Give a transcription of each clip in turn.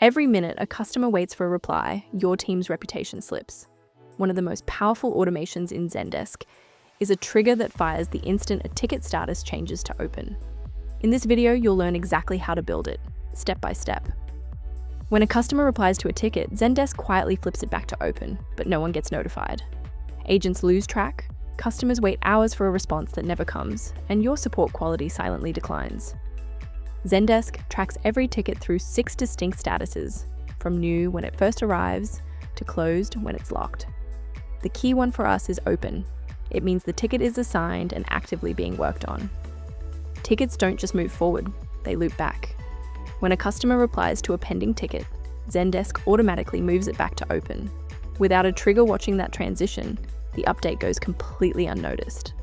Every minute a customer waits for a reply, your team's reputation slips. One of the most powerful automations in Zendesk is a trigger that fires the instant a ticket status changes to open. In this video, you'll learn exactly how to build it, step by step. When a customer replies to a ticket, Zendesk quietly flips it back to open, but no one gets notified. Agents lose track, customers wait hours for a response that never comes, and your support quality silently declines. Zendesk tracks every ticket through 6 distinct statuses, from new when it first arrives to closed when it's locked. The key one for us is open. It means the ticket is assigned and actively being worked on. Tickets don't just move forward, they loop back. When a customer replies to a pending ticket, Zendesk automatically moves it back to open. Without a trigger watching that transition, the update goes completely unnoticed.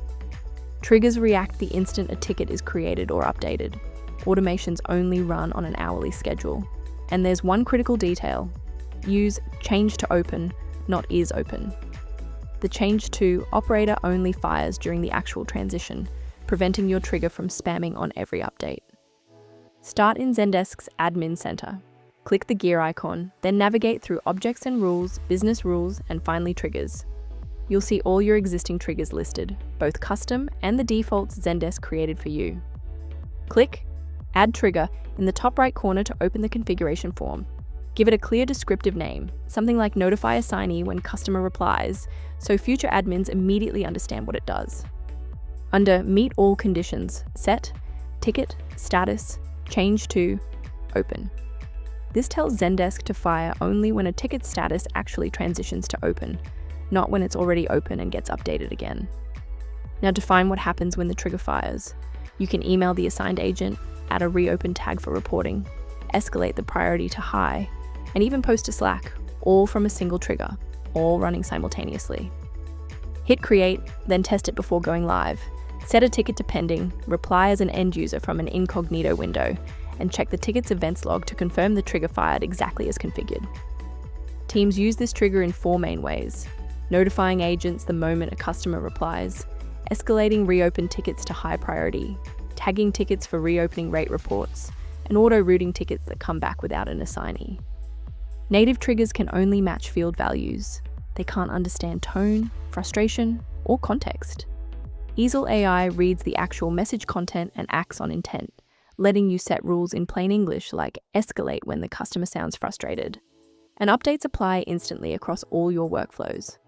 Triggers react the instant a ticket is created or updated. Automations only run on an hourly schedule. And there's one critical detail. Use change to open, not is open. The change to operator only fires during the actual transition, preventing your trigger from spamming on every update. Start in Zendesk's Admin Center. Click the gear icon, then navigate through Objects and Rules, Business Rules, and finally Triggers. You'll see all your existing triggers listed, both custom and the defaults Zendesk created for you. Click Add Trigger in the top right corner to open the configuration form. Give it a clear descriptive name, something like Notify Assignee when customer replies, so future admins immediately understand what it does. Under Meet All Conditions, set Ticket, Status, Change to Open. This tells Zendesk to fire only when a ticket status actually transitions to open, not when it's already open and gets updated again. Now define what happens when the trigger fires. You can email the assigned agent, add a reopen tag for reporting, escalate the priority to high, and even post to Slack, all from a single trigger, all running simultaneously. Hit create, then test it before going live. Set a ticket to pending, reply as an end user from an incognito window, and check the ticket's events log to confirm the trigger fired exactly as configured. Teams use this trigger in 4 main ways: notifying agents the moment a customer replies, escalating reopened tickets to high priority, tagging tickets for reopening rate reports, and auto-routing tickets that come back without an assignee. Native triggers can only match field values. They can't understand tone, frustration, or context. Eesel AI reads the actual message content and acts on intent, letting you set rules in plain English like escalate when the customer sounds frustrated. And updates apply instantly across all your workflows.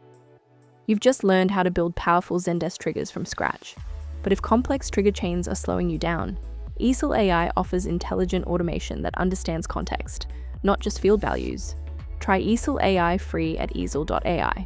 You've just learned how to build powerful Zendesk triggers from scratch. But if complex trigger chains are slowing you down, eesel AI offers intelligent automation that understands context, not just field values. Try eesel AI free at eesel.ai.